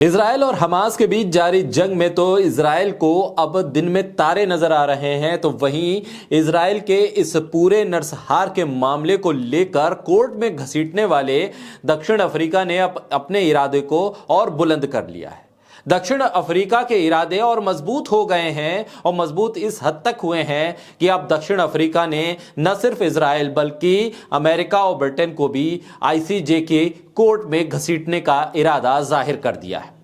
Israel और Hamas के बीच जारी जंग में तो इजराइल को अब दिन में तारे नजर आ रहे हैं, तो वहीं इजराइल के इस पूरे नरसंहार के मामले को लेकर कोर्ट में घसीटने वाले दक्षिण अफ्रीका ने अपने इरादे को और बुलंद कर लिया है। दक्षिण अफ्रीका के इरादे और मजबूत हो गए हैं और मजबूत इस हद तक हुए हैं कि अब दक्षिण अफ्रीका ने न सिर्फ इजराइल बल्कि अमेरिका और ब्रिटेन को भी आईसीजे के कोर्ट में घसीटने का इरादा जाहिर कर दिया है।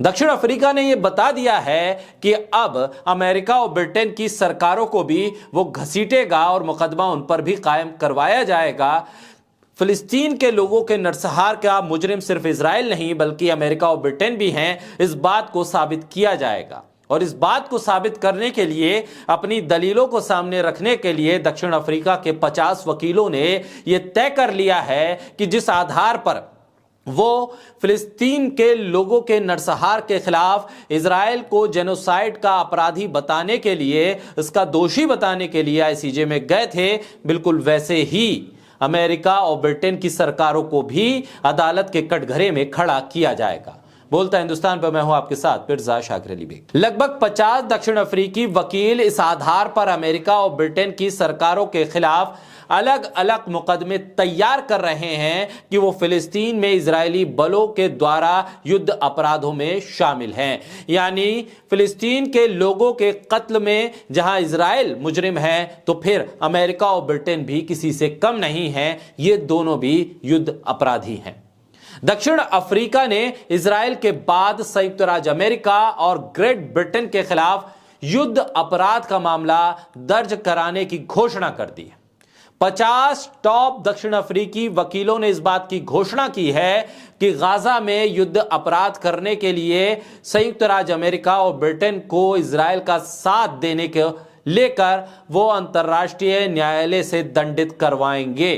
दक्षिण अफ्रीका ने यह बता दिया है कि अब अमेरिका और ब्रिटेन की सरकारों को भी वो घसीटेगा और मुकदमा उन पर भी कायम करवाया जाएगा। फिलिस्तीन के लोगों के नरसंहार का मुजरिम सिर्फ इजराइल नहीं बल्कि अमेरिका और ब्रिटेन भी हैं, इस बात को साबित किया जाएगा। और इस बात को साबित करने के लिए, अपनी दलीलों को सामने रखने के लिए दक्षिण अफ्रीका के 50 वकीलों ने यह तय कर लिया है कि जिस आधार पर वो फिलिस्तीन के लोगों के नरसंहार के खिलाफ इजराइल को जेनोसाइड का अपराधी बताने के लिए, इसका दोषी बताने के लिए आईसीजे में गए थे, बिल्कुल वैसे ही अमेरिका और ब्रिटेन की सरकारों को भी अदालत के कटघरे में खड़ा किया जाएगा। बोलता हिंदुस्तान पर मैं हूं आपके साथ मिर्जा शाकिर अली बेग। लगभग 50 दक्षिण अफ्रीकी वकील इस आधार पर अमेरिका और ब्रिटेन की सरकारों के खिलाफ अलग अलग मुकदमे तैयार कर रहे हैं कि वो फिलिस्तीन में इजरायली बलों के द्वारा युद्ध अपराधों में शामिल हैं। यानी फिलिस्तीन के लोगों के कत्ल में जहां इजराइल मुजरिम है, तो फिर अमेरिका और ब्रिटेन भी किसी से कम नहीं है, ये दोनों भी युद्ध अपराधी हैं। दक्षिण अफ्रीका ने इजराइल के बाद संयुक्त राज्य अमेरिका और ग्रेट ब्रिटेन के खिलाफ युद्ध अपराध का मामला दर्ज कराने की घोषणा कर दी है। 50 टॉप दक्षिण अफ्रीकी वकीलों ने इस बात की घोषणा की है कि गाजा में युद्ध अपराध करने के लिए संयुक्त राज्य अमेरिका और ब्रिटेन को इजराइल का साथ देने को लेकर वो अंतर्राष्ट्रीय न्यायालय से दंडित करवाएंगे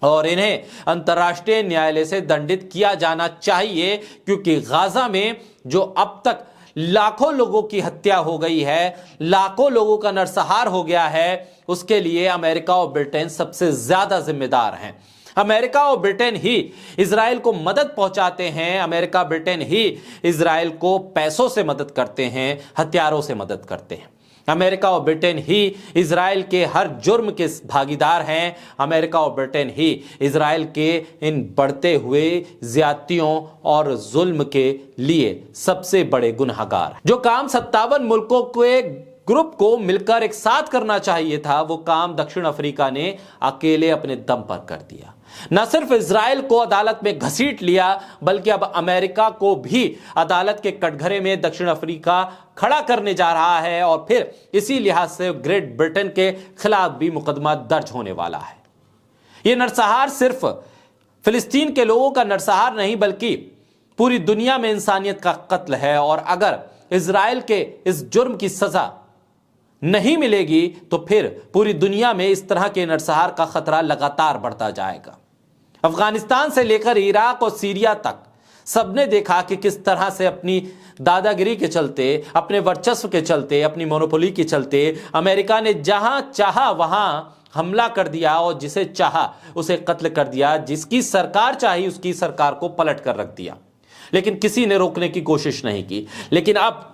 और इन्हें अंतर्राष्ट्रीय न्यायालय से दंडित किया जाना चाहिए, क्योंकि गाजा में जो अब तक लाखों लोगों की हत्या हो गई है, लाखों लोगों का नरसंहार हो गया है, उसके लिए अमेरिका और ब्रिटेन सबसे ज्यादा जिम्मेदार हैं। अमेरिका और ब्रिटेन ही इजराइल को मदद पहुंचाते हैं, अमेरिका ब्रिटेन ही इजराइल को पैसों से मदद करते हैं, हथियारों से मदद करते हैं। अमेरिका और ब्रिटेन ही इजराइल के हर जुर्म के भागीदार हैं। अमेरिका और ब्रिटेन ही इजराइल के इन बढ़ते हुए ज्यादतियों और जुल्म के लिए सबसे बड़े गुनहगार। जो काम 57 मुल्कों के ग्रुप को मिलकर एक साथ करना चाहिए था, वो काम दक्षिण अफ्रीका ने अकेले अपने दम पर कर दिया। न सिर्फ इजराइल को अदालत में घसीट लिया, बल्कि अब अमेरिका को भी अदालत के कटघरे में दक्षिण अफ्रीका खड़ा करने जा रहा है और फिर इसी लिहाज से ग्रेट ब्रिटेन के खिलाफ भी मुकदमा दर्ज होने वाला है। यह नरसंहार सिर्फ फिलिस्तीन के लोगों का नरसंहार नहीं बल्कि पूरी दुनिया में इंसानियत का कत्ल है, और अगर इजराइल के इस जुर्म की सजा नहीं मिलेगी तो फिर पूरी दुनिया में इस तरह के नरसंहार का खतरा लगातार बढ़ता जाएगा। अफगानिस्तान से लेकर इराक और सीरिया तक सबने देखा कि किस तरह से अपनी दादागिरी के चलते, अपने वर्चस्व के चलते, अपनी मोनोपोली के चलते अमेरिका ने जहां चाहा वहां हमला कर दिया और जिसे चाहा उसे कत्ल कर दिया। जिसकी सरकार चाही उसकी सरकार को पलट कर रख दिया, लेकिन किसी ने रोकने की कोशिश नहीं की। लेकिन अब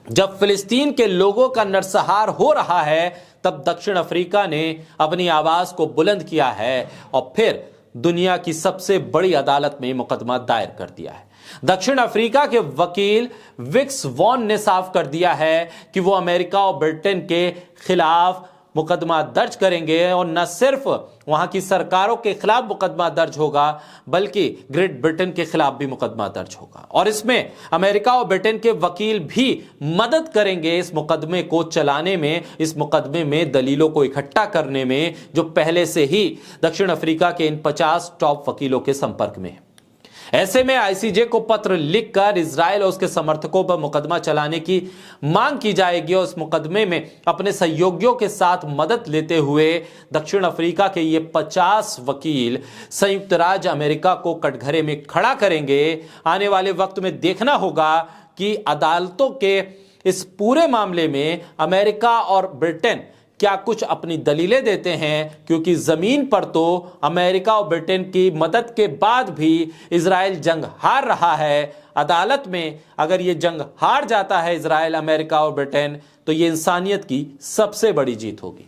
जब फिलिस्तीन के लोगों का नरसंहार हो रहा है, तब दक्षिण अफ्रीका ने अपनी आवाज को बुलंद किया है और फिर दुनिया की सबसे बड़ी अदालत में मुकदमा दायर कर दिया है। दक्षिण अफ्रीका के वकील विक्स वॉन ने साफ कर दिया है कि वो अमेरिका और ब्रिटेन के खिलाफ मुकदमा दर्ज करेंगे, और न सिर्फ वहां की सरकारों के खिलाफ मुकदमा दर्ज होगा बल्कि ग्रेट ब्रिटेन के खिलाफ भी मुकदमा दर्ज होगा। और इसमें अमेरिका और ब्रिटेन के वकील भी मदद करेंगे इस मुकदमे को चलाने में, इस मुकदमे में दलीलों को इकट्ठा करने में, जो पहले से ही दक्षिण अफ्रीका के इन 50 टॉप वकीलों के संपर्क में है। ऐसे में आईसीजे को पत्र लिखकर इजराइल और उसके समर्थकों पर मुकदमा चलाने की मांग की जाएगी और इस मुकदमे में अपने सहयोगियों के साथ मदद लेते हुए दक्षिण अफ्रीका के ये 50 वकील संयुक्त राज्य अमेरिका को कटघरे में खड़ा करेंगे। आने वाले वक्त में देखना होगा कि अदालतों के इस पूरे मामले में अमेरिका और ब्रिटेन क्या कुछ अपनी दलीलें देते हैं, क्योंकि जमीन पर तो अमेरिका और ब्रिटेन की मदद के बाद भी इजराइल जंग हार रहा है। अदालत में अगर ये जंग हार जाता है इजराइल, अमेरिका और ब्रिटेन, तो ये इंसानियत की सबसे बड़ी जीत होगी।